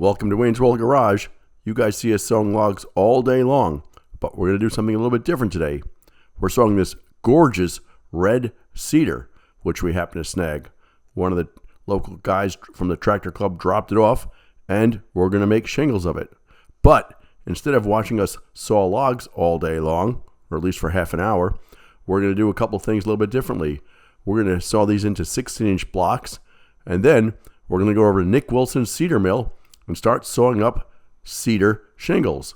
Welcome to Wayne's World Garage. You guys see us sawing logs all day long, but we're going to do something a little bit different today. We're sawing this gorgeous red cedar, which we happen to snag. One of the local guys from the tractor club dropped it off, and we're going to make shingles of it. But instead of watching us saw logs all day long, or at least for half an hour, we're going to do a couple things a little bit differently. We're going to saw these into 16-inch blocks, and then we're going to go over to Nick Wilson's cedar mill and start sawing up cedar shingles.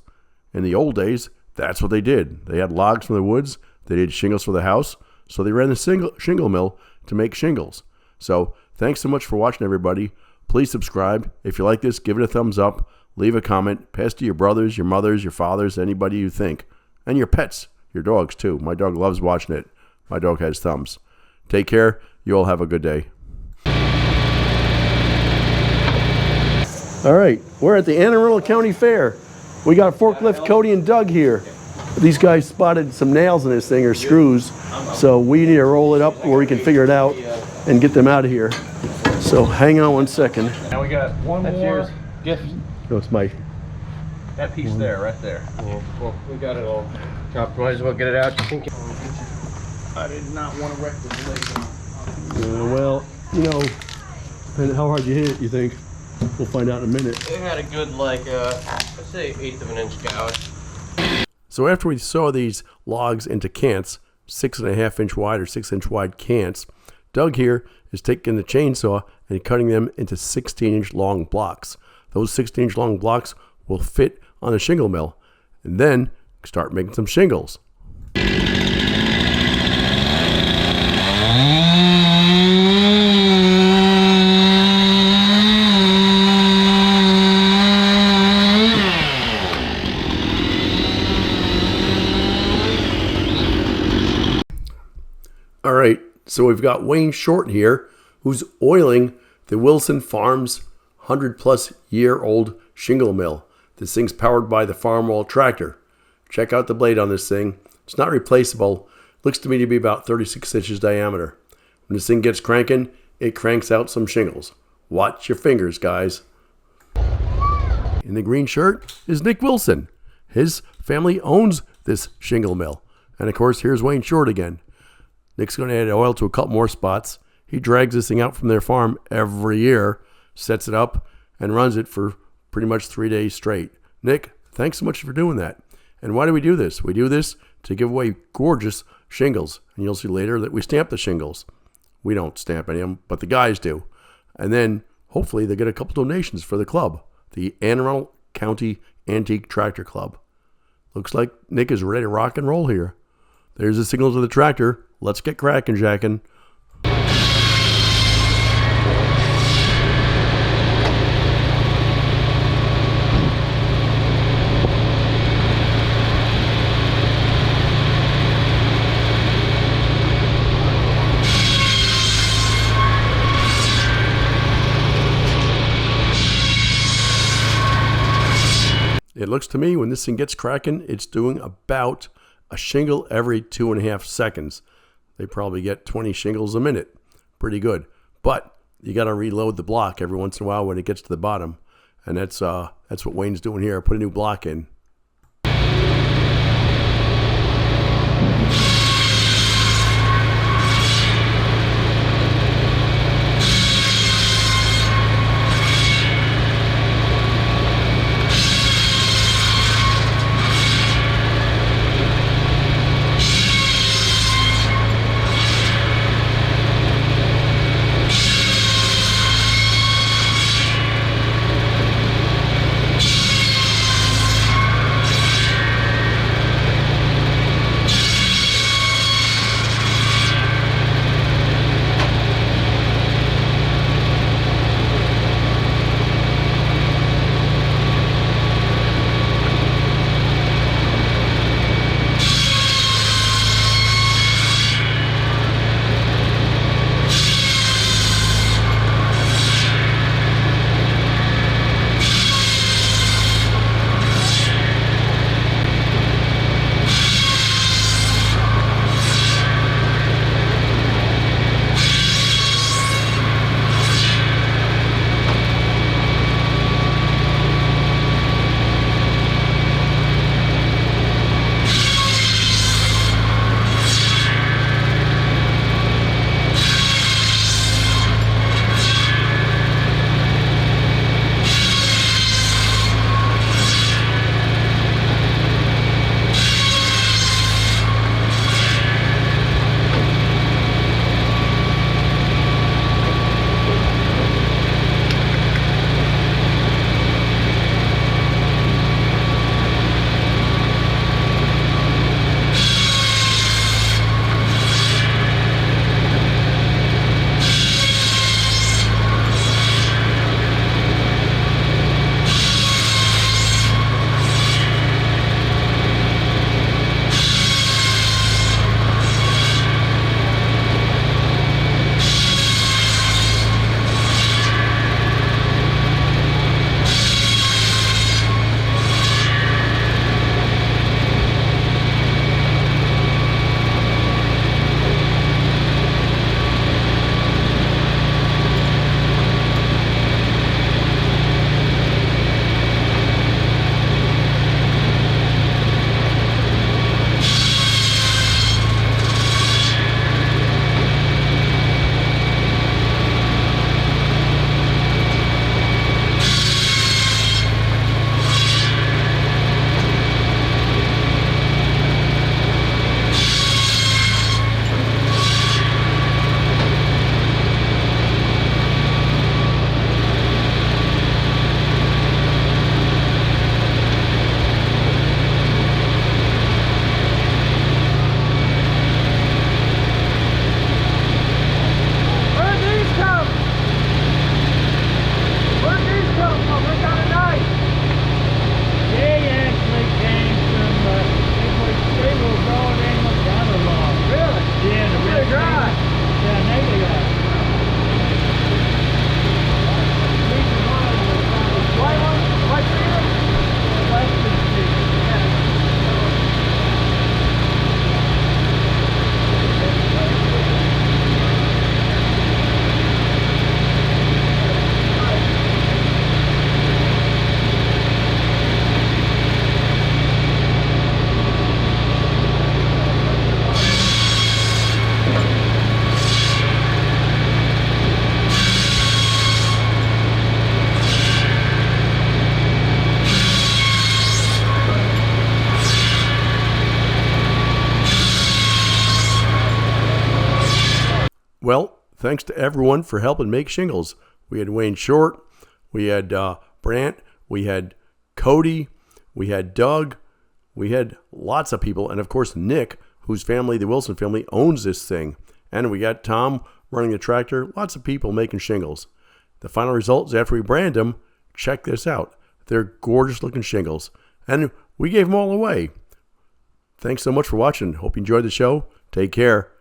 In the old days, that's what they did. They had logs from the woods, they did shingles for the house, so they ran the shingle mill to make shingles. So thanks so much for watching, everybody. Please subscribe. If you like this, give it a thumbs up, leave a comment, pass to your brothers, your mothers, your fathers, anybody you think, and your pets, your dogs too. My dog loves watching it. My dog has thumbs. Take care. You all have a good day. All right, we're at the Anne Arundel County Fair. We got Forklift Cody and Doug here. These guys spotted some nails in this thing, or screws, so we need to roll it up where we can figure it out and get them out of here. So hang on one second. Now we got one more gift. Oh, it's my... That piece there, right there. Well, we got it all. Might as well get it out. I did not want to wreck the blade. Well, you know, depending how hard you hit it, you think. We'll find out in a minute. It had a good, like, let's say 1/8 of an inch gouge. So after we saw these logs into cants, 6.5 inch wide or 6 inch wide cants, Doug here is taking the chainsaw and cutting them into 16-inch long blocks. Those 16-inch long blocks will fit on a shingle mill, and then start making some shingles. All right, so we've got Wayne Short here, who's oiling the Wilson Farms 100+ year old shingle mill. This thing's powered by the Farmwall tractor. Check out the blade on this thing. It's not replaceable. Looks to me to be about 36 inches diameter. When this thing gets cranking, it cranks out some shingles. Watch your fingers, guys. In the green shirt is Nick Wilson. His family owns this shingle mill. And of course, here's Wayne Short again. Nick's going to add oil to a couple more spots. He drags this thing out from their farm every year, sets it up, and runs it for pretty much 3 days straight. Nick, thanks so much for doing that. And why do we do this? We do this to give away gorgeous shingles. And you'll see later that we stamp the shingles. We don't stamp any of them, but the guys do. And then, hopefully, they get a couple donations for the club, the Anne Arundel County Antique Tractor Club. Looks like Nick is ready to rock and roll here. There's the signals of the tractor. Let's get cracking, jacking. It looks to me when this thing gets cracking, it's doing about a shingle every 2.5 seconds. They probably get 20 shingles a minute. Pretty good. But you got to reload the block every once in a while when it gets to the bottom. And that's what Wayne's doing here. Put a new block in. thanks to everyone for helping make shingles. We had Wayne Short, we had Brant, we had Cody, we had Doug, we had lots of people, and of course Nick, whose family, the Wilson family, owns this thing. And we got Tom running the tractor, lots of people making shingles. The final results after we brand them, check this out. They're gorgeous looking shingles. And we gave them all away. Thanks so much for watching. Hope you enjoyed the show. Take care.